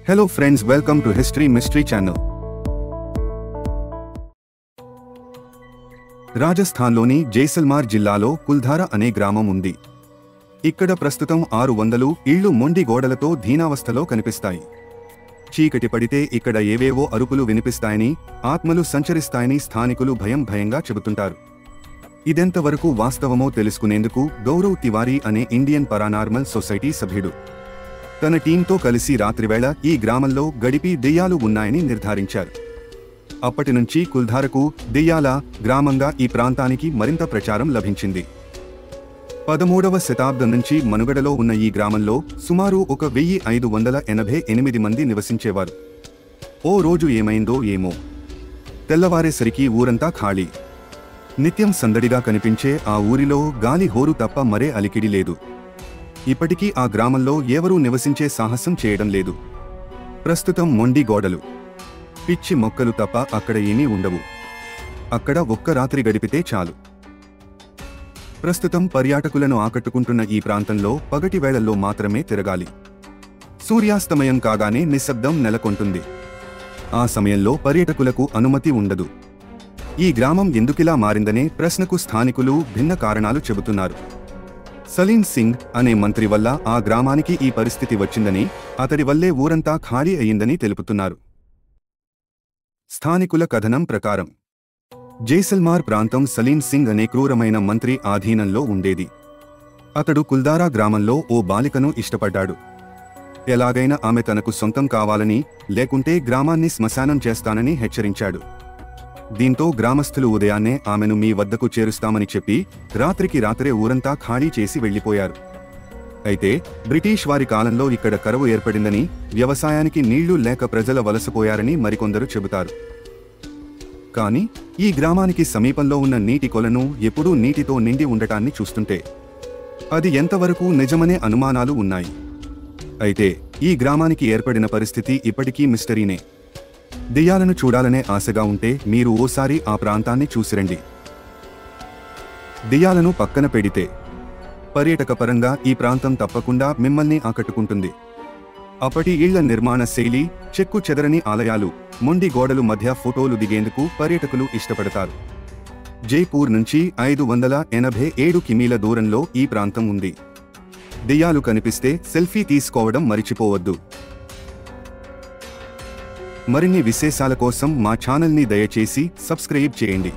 Hello friends, welcome to History Mystery Channel. రాజస్థాన్లోని జైసల్మార్ జిల్లాలో కుల్ధారా అనే గ్రామం ఉంది. ఇక్కడ ప్రస్తుతం 600 ఇళ్ళు మొండి గోడలతో దీనావస్థలో కనిపిస్తాయి. చీకటి పడితే ఇక్కడ ఏవేవో అరుపులు వినిపిస్తాయని, ఆత్మలు సంచరిస్తాయని స్థానికులు భయంగా చెబుతుంటారు. ఇదెంతవరకు వాస్తవమో తెలుసుకునేందుకు గౌరవ్ తివారీ అనే ఇండియన్ పారానార్మల్ సొసైటీ సభ్యుడు తన టీంతో కలిసి రాత్రివేళ ఈ గ్రామంలో గడిపి దెయ్యాలు ఉన్నాయని నిర్ధారించారు. అప్పటినుంచి కుల్ధారకు దెయ్యాల గ్రామంగా ఈ ప్రాంతానికి మరింత ప్రచారం లభించింది. 13వ శతాబ్దం నుంచి మనుగడలో ఉన్న ఈ గ్రామంలో సుమారు 1588 మంది నివసించేవారు. ఓ రోజు ఏమైందో ఏమో, తెల్లవారేసరికి ఊరంతా ఖాళీ. నిత్యం సందడిగా కనిపించే ఆ ఊరిలో గాలి హోరు తప్ప మరే అలికిడి లేదు. ఇప్పటికీ ఆ గ్రామంలో ఎవరూ నివసించే సాహసం చేయడం లేదు. ప్రస్తుతం మొండి గోడలు, పిచ్చి మొక్కలు తప్ప అక్కడ ఏమీ ఉండవు. అక్కడ ఒక్క రాత్రి గడిపితే చాలు. ప్రస్తుతం పర్యాటకులను ఆకట్టుకుంటున్న ఈ ప్రాంతంలో పగటి వేళల్లో మాత్రమే తిరగాలి. సూర్యాస్తమయం కాగానే నిశ్శబ్దం నెలకొంటుంది. ఆ సమయంలో పర్యాటకులకు అనుమతి ఉండదు. ఈ గ్రామం ఎందుకిలా మారిందనే ప్రశ్నకు స్థానికులు భిన్న కారణాలు చెబుతున్నారు. సలీం సింగ్ అనే మంత్రి వల్ల ఆ గ్రామానికి ఈ పరిస్థితి వచ్చిందని, అతడి వల్లే ఊరంతా ఖాళీ అయ్యిందని తెలుపుతున్నారు. స్థానికుల కథనం ప్రకారం జైసల్మార్ ప్రాంతం సలీం సింగ్ అనే క్రూరమైన మంత్రి ఆధీనంలో ఉండేది. అతడు కుల్ధారా గ్రామంలో ఓ బాలికను ఇష్టపడ్డాడు. ఎలాగైనా ఆమె తనకు సొంతం కావాలని, లేకుంటే గ్రామాన్ని శ్మశానం చేస్తానని హెచ్చరించాడు. దీంతో గ్రామస్తులు ఉదయాన్నే ఆమెను మీ వద్దకు చేరుస్తామని చెప్పి రాత్రికి రాత్రే ఊరంతా ఖాళీ చేసి వెళ్లిపోయారు. అయితే బ్రిటిష్ వారి కాలంలో ఇక్కడ కరువు ఏర్పడిందని, వ్యవసాయానికి నీళ్లు లేక ప్రజల వలసపోయారని మరికొందరు చెబుతారు. కానీ ఈ గ్రామానికి సమీపంలో ఉన్న నీటి కొలను ఎప్పుడూ నీటితో నిండి ఉండటాన్ని చూస్తుంటే అది ఎంతవరకు నిజమనే అనుమానాలు ఉన్నాయి. అయితే ఈ గ్రామానికి ఏర్పడిన పరిస్థితి ఇప్పటికీ మిస్టరీనే. దెయ్యాలను చూడాలనే ఆశగా ఉంటే మీరు ఓసారి ఆ ప్రాంతాన్ని చూసిరండి. దెయ్యాలను పక్కన పెడితే పర్యాటక పరంగా ఈ ప్రాంతం తప్పకుండా మిమ్మల్ని ఆకట్టుకుంటుంది. అప్పటి ఇళ్ల నిర్మాణ శైలి, చెక్కు చెదరని ఆలయాలు, మొండి గోడలు మధ్య ఫోటోలు దిగేందుకు పర్యాటకులు ఇష్టపడతారు. జైపూర్ నుంచి 587 కిమీల దూరంలో ఈ ప్రాంతం ఉంది. దెయ్యాలు కనిపిస్తే సెల్ఫీ తీసుకోవడం మరిచిపోవద్దు. మరిన్ని విశేషాల కోసం మా ఛానల్ని దయచేసి సబ్స్క్రైబ్ చేయండి.